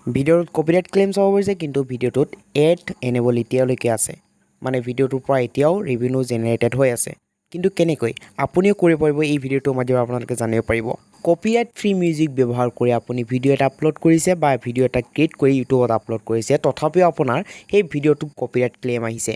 ভিডিঅ'ত copyright claim চাব পাৰিছে কিন্তু ভিডিঅ'টোত এড এনেবল এতিয়ালৈকে আছে মানে ভিডিঅ'টোৰ পৰা এতিয়াও ৰেভিনিউ জেনেৰেটেড হৈ আছে কিন্তু কেনেকৈ আপুনিও কৰিব পাৰিব এই ভিডিঅ'টোৰ মাধ্যমেৰে আপোনালোকে জানিব পাৰিব কপিৰাইট ফ্ৰী মিউজিক ব্যৱহাৰ কৰি আপুনি ভিডিঅ' এটা আপলোড কৰিছে বা ভিডিঅ' এটা ক্ৰিয়েট কৰি ইউটিউবত আপলোড কৰিছে তথাপিও আপোনাৰ সেই ভিডিঅ'টোত কপিৰাইট ক্লেইম আহিছে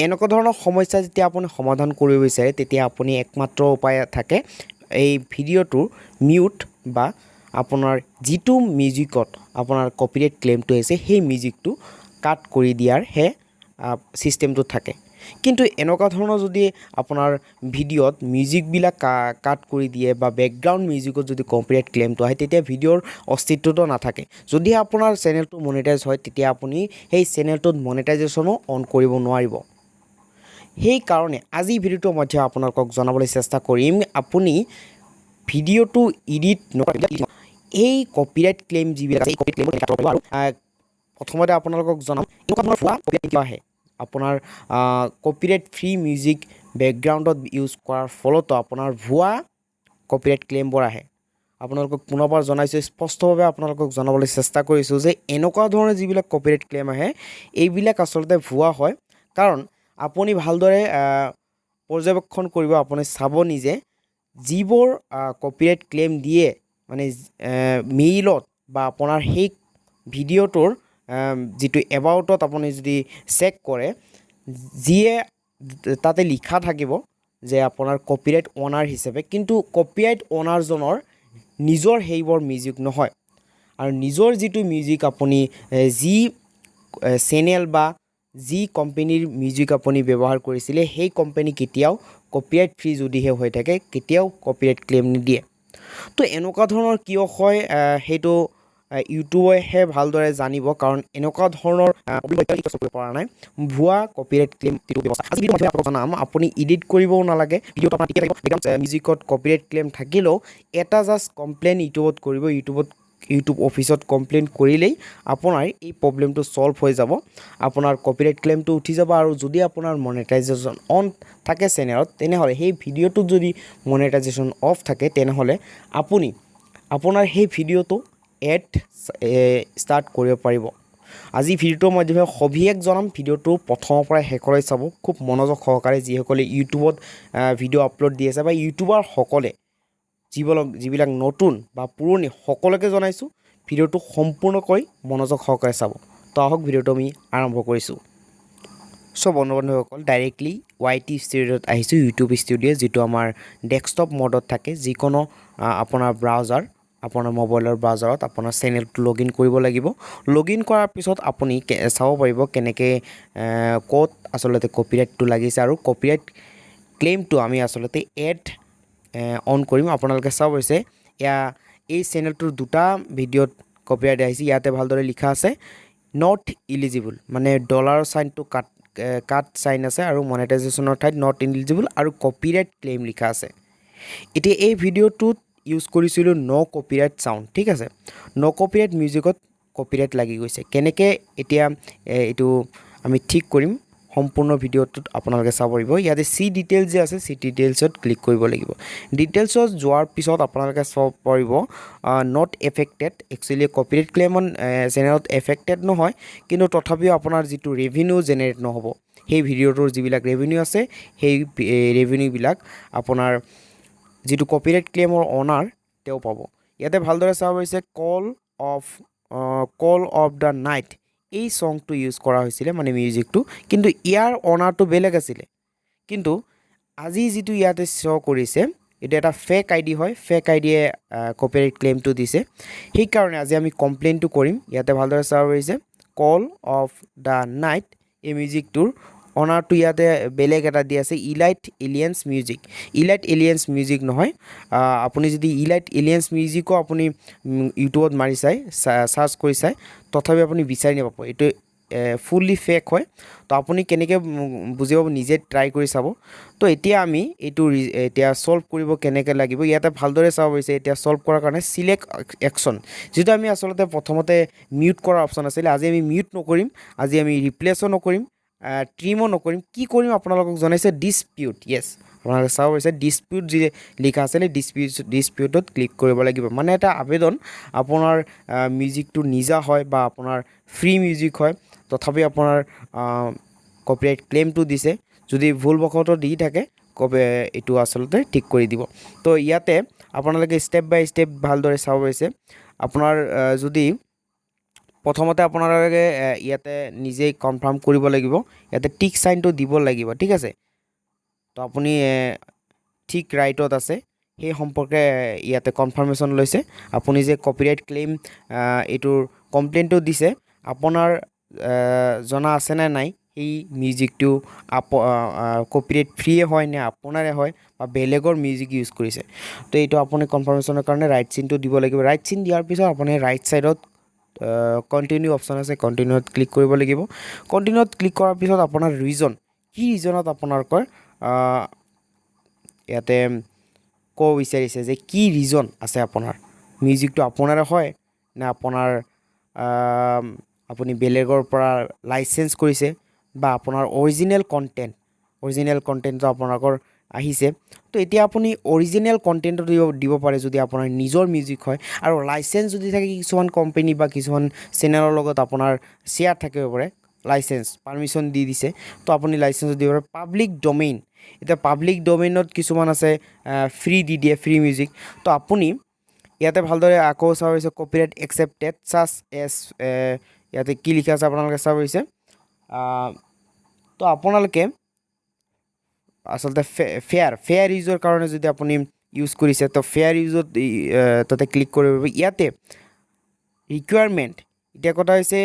এনেকুৱা ধৰণৰ সমস্যা যেতিয়া আপুনি সমাধান কৰিব বিচাৰে তেতিয়া আপুনি একমাত্ৰ উপায় থাকে এই ভিডিঅ'টো মিউট বা আপোনাৰ যিটো মিউজিকত আপোনাৰ কপিৰাইট ক্লেইমটো আছে সেই মিউজিকটো কাট কৰি দিয়াৰ হে সিস্টেমটো থাকে কিন্তু এনেকুৱা ধৰণৰ যদি আপোনাৰ ভিডিঅ'ত মিউজিকবিলাক কাট কৰি দিয়ে বা বেকগ্ৰাউণ্ড মিউজিকত যদি কপিৰাইট ক্লেইমটো আহে তেতিয়া ভিডিঅ'ৰ অস্তিত্বটো নাথাকে যদি আপোনাৰ চেনেলটো মনিটাইজ হয় তেতিয়া আপুনি সেই চেনেলটোত মনিটাইজেশ্যনো অন কৰিব নোৱাৰিব সেই কাৰণে আজি ভিডিঅ'টোৰ মধ্যে আপোনালোকক জনাবলৈ চেষ্টা কৰিম আপুনি ভিডিঅ'টো এডিট নকৰিলে এই কপিৰাইট ক্লেইম যিবিলাক আছে এই কপিৰাইট ক্লেইমবোৰ কাটিব পাৰিব আৰু প্ৰথমতে আপোনালোকক জনাম এনেকুৱা ধৰণৰ ভুৱা কপিৰাইট কিয় আহে আপোনাৰ কপিৰাইট ফ্ৰী মিউজিক বেকগ্ৰাউণ্ডত ইউজ কৰাৰ ফলতো আপোনাৰ ভুৱা কপিৰাইট ক্লেইমবোৰ আহে আপোনালোকক পুনৰবাৰ জনাইছোঁ স্পষ্টভাৱে আপোনালোকক জনাবলৈ চেষ্টা কৰিছোঁ যে এনেকুৱা ধৰণৰ যিবিলাক কপিৰাইট ক্লেইম আহে এইবিলাক আচলতে ভুৱা হয় কাৰণ আপুনি ভালদৰে পৰ্যবেক্ষণ কৰিব আপুনি চাব নিজে যিবোৰ কপিৰাইট ক্লেইম দিয়ে মানে মেইলত বা আপোনাৰ সেই ভিডিঅ'টোৰ যিটো এবাউটত আপুনি যদি চেক কৰে যিয়ে তাতে লিখা থাকিব যে আপোনাৰ কপিৰাইট অনাৰ হিচাপে কিন্তু কপিৰাইট অনাৰজনৰ নিজৰ সেইবোৰ মিউজিক নহয় আৰু নিজৰ যিটো মিউজিক আপুনি যি চেনেল বা যি কোম্পানীৰ মিউজিক আপুনি ব্যৱহাৰ কৰিছিলে সেই কোম্পানী কেতিয়াও কপিৰাইট ফ্ৰী যদিহে হৈ থাকে কেতিয়াও কপিৰাইট ক্লেইম নিদিয়ে তো এনেকুৱা ধৰণৰ কিয় হয় সেইটো ইউটিউবেহে ভালদৰে জানিব কাৰণ এনেকুৱা ধৰণৰ পৰা নাই ভুৱা কপিৰাইট ক্লেইম ব্যৱস্থা আজি ভিডিঅ'ত মই আপোনাক জনাম আপুনি এডিট কৰিবও নালাগে ভিডিঅ'ত আপোনাৰ ঠিকে থাকিব বেকগ্ৰাউণ্ড মিউজিকত কপিৰাইট ক্লেইম থাকিলেও এটা জাষ্ট কমপ্লেইন ইউটিউবত কৰিব ইউটিউব অফিচত কমপ্লেইন কৰিলেই আপোনাৰ এই প্ৰব্লেমটো সলভ হৈ যাব আপোনাৰ কপিৰাইট ক্লেইমটো উঠি যাব আৰু যদি আপোনাৰ মনিটাইজেশ্যন অন থাকে চেনেলত তেনেহ'লে সেই ভিডিঅ'টোত যদি মনিটাইজেশ্যন অফ থাকে তেনেহ'লে আপুনি আপোনাৰ সেই ভিডিঅ'টো এড ষ্টাৰ্ট কৰিব পাৰিব আজি ভিডিঅ'টোৰ মাধ্যমে সবিশেষ জনাম ভিডিঅ'টো প্ৰথমৰ পৰা শেষলৈ চাব খুব মনোযোগ সহকাৰে যিসকলে ইউটিউবত ভিডিঅ' আপলোড দি আছে বা ইউটিউবাৰসকলে যিবিলাক নতুন বা পুৰণি সকলোকে জনাইছোঁ ভিডিঅ'টো সম্পূৰ্ণকৈ মনোযোগ সহকাৰে চাব তো আহক ভিডিঅ'টো আমি আৰম্ভ কৰিছোঁ সো বন্ধুসকল ডাইৰেক্টলি YT ষ্টুডিঅ'ত আহিছোঁ ইউটিউব ষ্টুডিঅ' যিটো আমাৰ ডেস্কটপ মোডত থাকে যিকোনো আপোনাৰ ব্ৰাউজাৰ আপোনাৰ মোবাইলৰ ব্ৰাউজাৰত আপোনাৰ চেনেলটো লগইন কৰিব লাগিব লগইন কৰাৰ পিছত আপুনি চাব পাৰিব কেনেকৈ ক'ত আচলতে কপিৰাইটটো লাগিছে আৰু কপিৰাইট ক্লেইমটো আমি আচলতে এড অন কৰিম আপোনালোকে চাব পাৰিছে এই চেনেলটোৰ দুটা ভিডিঅ'ত কপিৰাইট আহিছে ইয়াতে ভালদৰে লিখা আছে নট ইলিজিবল মানে ডলাৰ চাইনটো কাট চাইন আছে আৰু মনিটাইজেশ্যনৰ ঠাইত নট ইলিজিবল আৰু কপিৰাইট ক্লেইম লিখা আছে এতিয়া এই ভিডিঅ'টোত ইউজ কৰিছিলোঁ ন' কপিৰাইট চাউণ্ড ঠিক আছে ন' কপিৰাইট মিউজিকত কপিৰাইট লাগি গৈছে কেনেকৈ এতিয়া এইটো আমি ঠিক কৰিম সম্পূৰ্ণ ভিডিঅ'টোত আপোনালোকে চাব পাৰিব ইয়াতে চি ডিটেইলছ যে আছে চি ডিটেইলছত ক্লিক কৰিব লাগিব ডিটেইলছত যোৱাৰ পিছত আপোনালোকে চাব পাৰিব not affected actually copyright claim on চেনেলত এফেক্টেড নহয় কিন্তু তথাপিও আপোনাৰ যিটো ৰেভিনিউ জেনেৰেট নহ'ব সেই ভিডিঅ'টোৰ যিবিলাক ৰেভিনিউ আছে সেই ৰেভিনিউবিলাক আপোনাৰ যিটো কপিৰাইট ক্লেইমৰ অনাৰ তেওঁ পাব ইয়াতে ভালদৰে চাব পাৰিছে কল অফ দ্য নাইট এই সংটো ইউজ কৰা হৈছিলে মানে মিউজিকটো কিন্তু ইয়াৰ অনাৰটো বেলেগ আছিলে কিন্তু আজি যিটো ইয়াতে শ্ব' কৰিছে এটা এটা ফেক আইডি হয় ফেক আইডিয়ে কপিৰাইট ক্লেইমটো দিছে সেইকাৰণে আজি আমি কমপ্লেইনটো কৰিম ইয়াতে ভালদৰে চাব পাৰিছে কল অফ দ্য নাইট এই মিউজিকটোৰ অনাৰটো ইয়াতে বেলেগ এটা দি আছে ইলাইট এলিয়েন্স মিউজিক নহয় আপুনি যদি ইলাইট এলিয়েন্স মিউজিকো আপুনি ইউটিউবত মাৰি চাৰ্চ কৰি চাই তথাপি আপুনি বিচাৰি নাপাব এইটো ফুল্লি ফেক হয় তো আপুনি কেনেকৈ বুজি পাব নিজে ট্ৰাই কৰি চাব তো এতিয়া আমি এইটো এতিয়া সলভ কৰিব কেনেকৈ লাগিব ইয়াতে ভালদৰে চাব পাৰিছে এতিয়া সলভ কৰাৰ কাৰণে চিলেক্ট একশ্যন যিটো আমি আচলতে প্ৰথমতে মিউট কৰাৰ অপশ্যন আছিলে আজি আমি মিউট নকৰিম আজি আমি ৰিপ্লেচো নকৰিম ট্ৰিমো নকৰিম কি কৰিম আপোনালোকক জনাইছে ডিছপিউট য়েছ আপোনালোকে চাব পাৰিছে ডিসপিউট যি লিখা আছে ডিসপিউটত ক্লিক কৰিব লাগিব মানে এটা আবেদন আপোনাৰ মিউজিকটো নিজা হয় বা আপোনাৰ ফ্ৰী মিউজিক হয় তথাপি আপোনাৰ কপিৰাইট ক্লেমটো দিছে যদি ভুলবশত দি থাকে এইটো আসলতে ঠিক কৰি দিব তো ইয়াতে আপোনালোকে স্টেপ বাই স্টেপ ভালদৰে চাব পাৰিছে আপোনাৰ যদি প্ৰথমতে আপোনালোকে ইয়াতে নিজেই কনফাৰ্ম কৰিব লাগিব ইয়াতে টিক সাইনটো দিব লাগিব ঠিক আছে তো আপুনি ঠিক ৰাইটত আছে সেই সম্পৰ্কে ইয়াতে কনফাৰ্মেশ্যন লৈছে আপুনি যে কপিৰাইট ক্লেম এইটোৰ কমপ্লেইনটো দিছে আপোনাৰ জনা আছে নে নাই এই মিউজিকটো কপিৰাইট ফ্ৰী হয় নে আপোনাৰে হয় বা বেলেগৰ মিউজিক ইউজ কৰিছে তো এইটো আপুনি কনফাৰ্মেশ্যনৰ কাৰণে ৰাইট চিনটো দিব লাগিব ৰাইট চিন দিয়াৰ পিছত আপুনি ৰাইট সাইডত কন্টিনিউ অপশন আছে কন্টিনিউত ক্লিক কৰিব লাগিব কন্টিনিউত ক্লিক কৰাৰ পিছত আপোনাৰ ৰিজন কি ৰিজনত আপোনালোকৰ ইয়াতে ক'ব বিচাৰিছে যে কি ৰিজন আছে আপোনাৰ মিউজিকটো আপোনাৰে হয় নে আপোনাৰ আপুনি বেলেগৰ পৰা লাইসেন্স কৰিছে বা আপোনাৰ অৰিজিনেল কন্টেন্টটো আপোনালোকৰ আহিছে তো এতিয়া আপুনি অৰিজিনেল কন্টেন্টটো দিব পাৰে যদি আপোনাৰ নিজৰ মিউজিক হয় আৰু লাইসেন্স যদি থাকে কিছুমান কোম্পানী বা কিছুমান চেনেলৰ লগত আপোনাৰ শেয়াৰ থাকিব পাৰে লাইসেন্স পাৰমিশন দি দিছে তো আপুনি লাইসেন্স দিব পাৰে পাব্লিক ডোমেইন এটা পাব্লিক ডোমেইনত কিছুমান আছে ফ্ৰী দি দিয়ে ফ্ৰী মিউজিক তো আপুনি ইয়াতে ভালদৰে আকৌ চাব পাৰিছে কপিৰাইট একসেপ্টেড সাচ এছ ইয়াতে কি লিখা আছে আপোনালোকে চাব পাৰিছে তো আপোনালোকে আসলতে ফেয়াৰ ইউজৰ কাৰণে যদি আপুনি ইউজ কৰিছে তো ফেয়াৰ ইউজত তাতে ক্লিক কৰিব ইয়াতে ৰিকুৱাৰমেণ্ট এতিয়া কথা হৈছে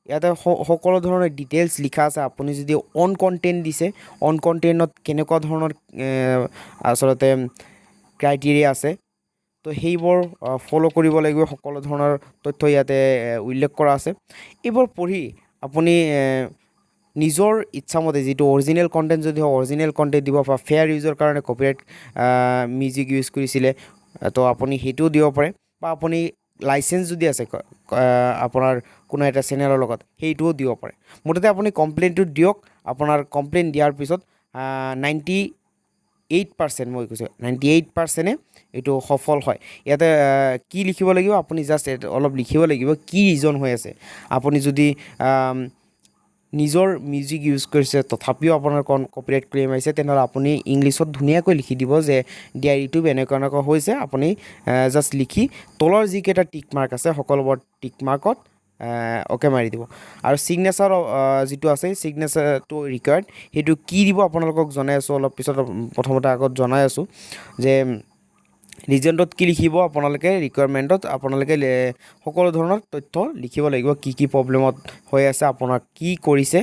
ইয়াতে সকলো ধৰণৰ ডিটেইলছ লিখা আছে আপুনি যদি অন কন্টেন্ট দিছে অন কন্টেন্টত কেনেকুৱা ধৰণৰ আসলতে ক্ৰাইটেৰিয়া আছে তো সেইবোৰ ফলো কৰিব লাগিব সকলো ধৰণৰ তথ্য ইয়াতে উল্লেখ কৰা আছে এইবোৰ পঢ়ি আপুনি নিজৰ ইচ্ছামতে যেটো অৰিজিনেল কন্টেন্ট যদি অৰিজিনেল কন্টেন্ট দিব বা ফেয়াৰ ইউজৰ কাৰণে কপিৰাইট মিউজিক ইউজ কৰিছিলে তো আপুনি হেটো দিব পাৰে বা আপুনি লাইসেন্স যদি আছে আপোনাৰ কোনো এটা চেনেলৰ লগত হেটোও দিব পাৰে মুঠতে আপুনি কমপ্লেইনটো দিয়ক আপোনাৰ কমপ্লেইন দিয়াৰ পিছত 98% মই কৈছো 98% এটো সফল হয় ইয়াতে কি লিখিব লাগিব আপুনি জাস্ট অলপ লিখিব লাগিব কি ৰিজন হৈ আছে আপুনি যদি নিজৰ মিউজিক ইউজ কৰিছে তথাপিও আপোনাৰ কপিৰাইট ক্লেম আহিছে তেনেহ'লে আপুনি ইংলিছত ধুনীয়াকৈ লিখি দিব যে ডিয়াৰ ইউটিউব এনেকুৱা হৈছে আপুনি জাস্ট লিখি তলৰ যিকেইটা টিক মাৰ্ক আছে সকলোবোৰ টিক মাৰ্কত ওকে মাৰি দিব আৰু সিগনেচাৰ যেটো আছে সিগনেচাৰটো ৰিকোয়াৰ্ড হেতু কি দিব আপোনালোকক জনাই আছো অলপ পিছত প্ৰথমতে আগত জনাই আছো যে ৰিজনটোত কি লিখিব আপোনালোকে ৰিকুৱাৰমেণ্টত আপোনালোকে সকলো ধৰণৰ তথ্য লিখিব লাগিব কি প্ৰবলেমত হৈ আছে আপোনাৰ কি কৰিছে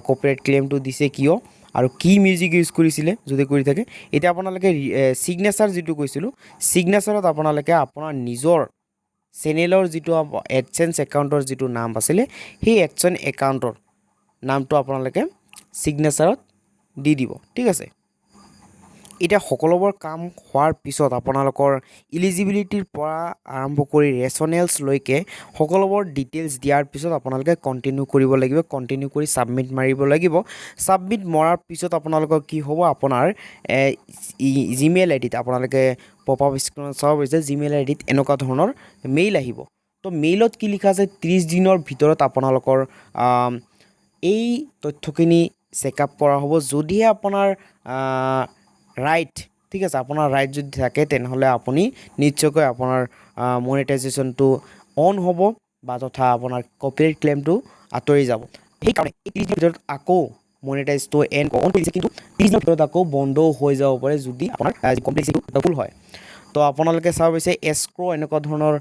কপিৰাইট ক্লেমটো দিছে কিয় আৰু কি মিউজিক ইউজ কৰিছিলে যদি কৰি থাকে এটা আপোনালোকে সিগনেচাৰ যেটো কৈছিলো সিগনেচাৰত আপোনালোকে আপোনাৰ নিজৰ চেনেলৰ যেটো এডসেন্স একাউণ্টৰ যেটো নাম আছিল সেই এডসেন্স একাউণ্টৰ নামটো আপোনালোকে সিগনেচাৰত দি দিব ঠিক আছে এটা সকলোবৰ কাম হোৱাৰ পিছত আপোনালোকৰ এলিজিবিলিটিৰ পৰা আৰম্ভ কৰি ৰেশনেলছ লৈকে সকলোবৰ ডিটেইলছ দিয়াৰ পিছত আপোনালোকে কন্টিনিউ কৰিব লাগিব কন্টিনিউ কৰি সাবমিট মাৰিব লাগিব সাবমিট মৰাৰ পিছত আপোনালোকৰ কি হ'ব আপোনাৰ জিমেইল আইডিত আপোনালোকে পপআপ স্ক্ৰীনত চাব পাৰিছে জিমেইল আইডিত এনেকুৱা ধৰণৰ মেইল আহিব তো মেইলত কি লিখা আছে 30 দিনৰ ভিতৰত আপোনালোকৰ এই তথ্যখিনি চেকআপ কৰা হ'ব যদিহে আপোনাৰ ৰাইট ঠিক আছে আপোনাৰ ৰাইট যদি থাকে তেনেহলে আপুনি নিশ্চয়কৈ আপোনাৰ মনিটাইজেশনটো অন হ'ব বা তথা আপোনাৰ কপিৰাইট ক্লেমটো আতৰি যাব সেই কাৰণে 30 দিনৰ ভিতৰত আকৌ মনিটাইজটো অন কৰিছে কিন্তু 30 দিনৰ ভিতৰত আকৌ বন্ধ হৈ যাব পাৰে যদি আপোনাৰ কমপ্লিটটো ফুল হয় তো আপোনালোকে চাব পাৰিছে এস্ক্ৰো এনেকুৱা ধৰণৰ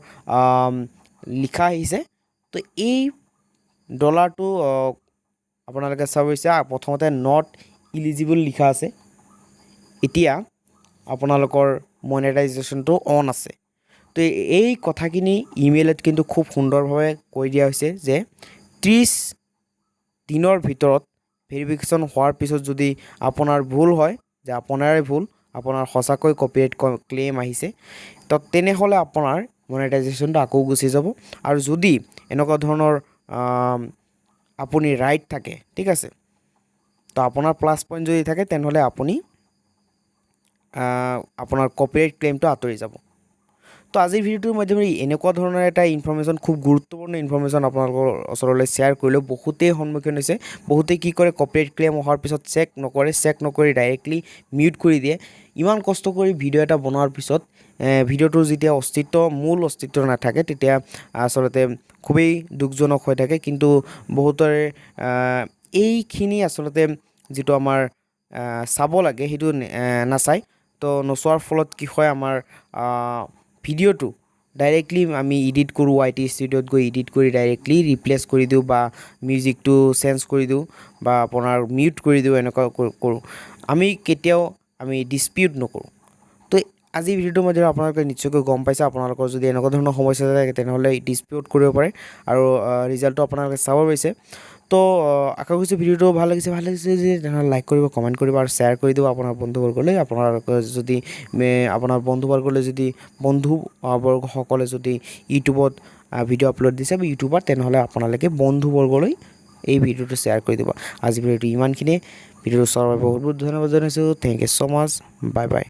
লিখা আহিছে তো এই ডলাৰটো আপোনালোকে চাব পাৰিছে প্ৰথমতে নট এলিজিবল লিখা আছে এতিয়া আপোনালোকৰ মনিটাইজেশনটো অন আছে তো এই কথাখিনি ইমেইলত কিন্তু খুব সুন্দৰভাৱে কৈ দিয়া হৈছে যে 30 দিনৰ ভিতৰত ভেৰিফিকেশন হোৱাৰ পিছত যদি আপোনাৰ ভুল হয় যে আপোনাৰে ভুল আপোনাৰ সঁচাকৈ কপিৰাইট ক্লেম আহিছে তো তেনেহলে আপোনাৰ মনিটাইজেশনটো আকৌ গুচি যাব আৰু যদি এনেকুৱা ধৰণৰ আপুনি ৰাইট থাকে ঠিক আছে তো আপোনাৰ প্লাস পইণ্ট যদি থাকে তেনেহলে আপুনি আপোনাৰ কপিৰাইট ক্লেইমটো আঁতৰি যাব। তো আজিৰ ভিডিঅ'টোৰ মাধ্যমেৰে এনেকুৱা ধৰণৰ এটা ইনফৰমেশ্যন, খুব গুৰুত্বপূৰ্ণ ইনফৰমেশ্যন আপোনালোকৰ ওচৰলৈ শ্বেয়াৰ কৰিলোঁ। বহুতেই সন্মুখীন হৈছে, বহুতেই কি কৰে, কপিৰাইট ক্লেইম অহাৰ পিছত চেক নকৰি ডাইৰেক্টলি মিউট কৰি দিয়ে। ইমান কষ্ট কৰি ভিডিঅ' এটা বনোৱাৰ পিছত ভিডিঅ'টোৰ যেতিয়া মূল অস্তিত্ব নাথাকে, তেতিয়া আচলতে খুবেই দুখজনক হৈ থাকে। কিন্তু বহুতৰে এইখিনি আচলতে যিটো আমাৰ চাব লাগে সেইটো নাচায়। তো নচোৱাৰ ফলত কি হয়, আমাৰ ভিডিঅ'টো ডাইৰেক্টলি আমি এডিট কৰোঁ, YT ষ্টুডিঅ'ত গৈ এডিট কৰি ডাইৰেক্টলি ৰিপ্লেচ কৰি দিওঁ, বা মিউজিকটো চেঞ্জ কৰি দিওঁ, বা আপোনাৰ মিউট কৰি দিওঁ, এনেকুৱা কৰোঁ। আমি কেতিয়াও ডিছপিউট নকৰোঁ। তো আজি ভিডিঅ'টোৰ মাজেৰে আপোনালোকে নিশ্চয়কৈ গম পাইছে, আপোনালোকৰ যদি এনেকুৱা ধৰণৰ সমস্যা থাকে তেনেহ'লে ডিছপিউট কৰিব পাৰে, আৰু ৰিজাল্টটো আপোনালোকে চাব পাৰিছে। তো আশা কৰিছোঁ ভিডিঅ'টো ভাল লাগিছে যদি তেনেহ'লে লাইক কৰিব, কমেণ্ট কৰিব, আৰু শ্বেয়াৰ কৰি দিব আপোনাৰ বন্ধুবৰ্গলৈ। আপোনাৰ বন্ধুবৰ্গসকলে যদি ইউটিউবত ভিডিঅ' আপলোড দিছে বা ইউটিউবাৰ, তেনেহ'লে আপোনালোকে বন্ধুবৰ্গলৈ এই ভিডিঅ'টো শ্বেয়াৰ কৰি দিব। আজি ভিডিঅ'টো ইমানখিনিয়ে। ভিডিঅ'টো চোৱাৰ বাবে বহুত বহুত ধন্যবাদ জনাইছোঁ। Thank you so' much. Bye by.